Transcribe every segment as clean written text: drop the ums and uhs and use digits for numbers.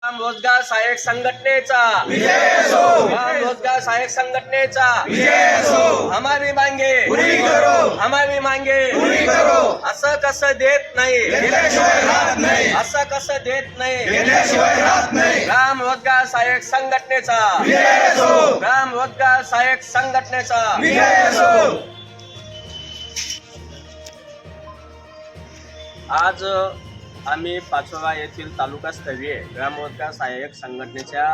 ग्राम रोजगार सहाय्यक संघटनेचा विजय असो, ग्राम रोजगार सहाय्यक संघटनेचा विजय असो, हमारी मांगे पुरी करो, हमारी मांगे पुरी करो, असं कसं देत नाही घेतल्याशिवाय राहत नाही, असं कसं देत नाही घेतल्याशिवाय राहत नाही. ग्राम रोजगार सहाय्यक संघटनेचा विजय असो, ग्राम रोजगार सहाय्यक संघटनेचा विजय असो. आज आम्ही पाचोरा येथील तालुकास्तरीय ग्राम रोजगार सहाय्यक संघटनेच्या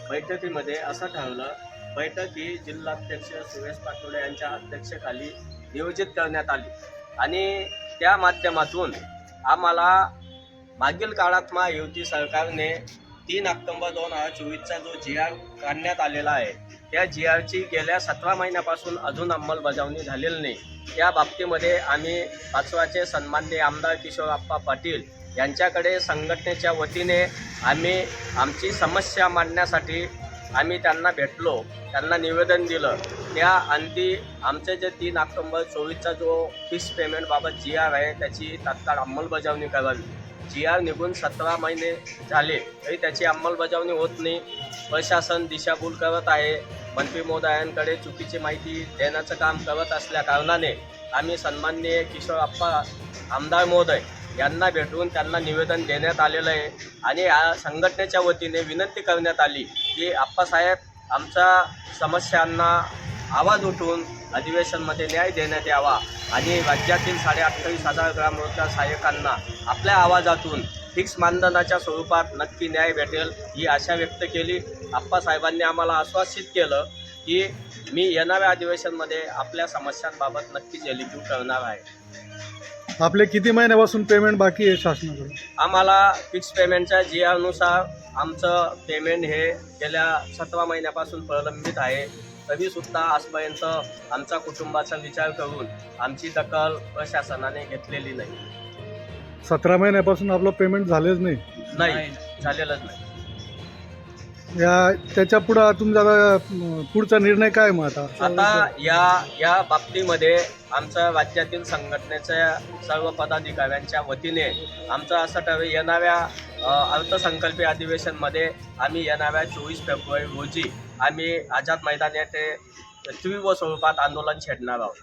बैठकीमध्ये असं ठरवलं. बैठक ही जिल्हाध्यक्ष सुरेश पाटोळे यांच्या अध्यक्षतेखाली नियोजित करण्यात आली आणि त्या माध्यमातून आम्हाला मागील काळात महायुती सरकारने 3 ऑक्टोबर 2024चा जो GR काढण्यात आलेला आहे, त्या GRची गेल्या 17 महिन्यापासून अजून अंमलबजावणी झालेली नाही. त्या बाबतीमध्ये आम्ही पाचोराचे सन्माननीय आमदार किशोरप्पा पाटील यांच्याकडे संघटनेच्या वतीने आम्ही आमची समस्या मांडण्यासाठी आम्ही त्यांना भेटलो, त्यांना निवेदन दिलं. त्या अंती आमचे जे 3 ऑक्टोबर 2024चा जो फिक्स पेमेंटबाबत GR आहे त्याची तात्काळ अंमलबजावणी करावी. GR निघून 17 महिने झाले तरी त्याची अंमलबजावणी होत नाही. प्रशासन दिशाभूल करत आहे, मंत्री महोदयांकडे चुकीची माहिती देण्याचं काम करत असल्या कारणाने आम्ही सन्माननीय किशोरप्पा आमदार महोदय यांना भेटून त्यांना निवेदन देण्यात आलेलं आहे आणि या संघटनेच्या वतीने विनंती करण्यात आली की आप्पासाहेब आमच्या समस्यांना आवाज उठवून अधिवेशनमध्ये न्याय देण्यात यावा आणि राज्यातील 28,500 ग्राम रोजगार सहाय्यकांना आपल्या आवाजातून फिक्स मानधनाच्या स्वरूपात नक्की न्याय भेटेल ही आशा व्यक्त केली. आप्पासाहेबांनी आम्हाला आश्वासित केलं की मी येणाऱ्या अधिवेशनमध्ये आपल्या समस्यांबाबत नक्कीच एलिक्यू करणार आहे. आपले किती महिन्यापासून पेमेंट बाकी आहे शासनाकडून? आम्हाला फिक्स पेमेंटच्या GRनुसार आमचं पेमेंट हे गेल्या 17 महिन्यापासून प्रलंबित आहे. तरीसुद्धा आजपर्यंत आमच्या कुटुंबाचा विचार करून आमची दखल प्रशासनाने घेतलेली नाही. 17 महिन्यापासून आपलं पेमेंट झालेच नाही. झालेलंच नाही. त्याच्या पुढं तुमचा पुढचा निर्णय काय मग आता या बाबतीमध्ये आमच्या राज्यातील संघटनेच्या सर्व पदाधिकाऱ्यांच्या वतीने आमचं असं ठरवलं, येणाऱ्या अर्थसंकल्पीय अधिवेशनमध्ये आम्ही येणाऱ्या 24 फेब्रुवारी रोजी आम्ही आझाद मैदान येथे तीव्र स्वरूपात आंदोलन छेडणार आहोत.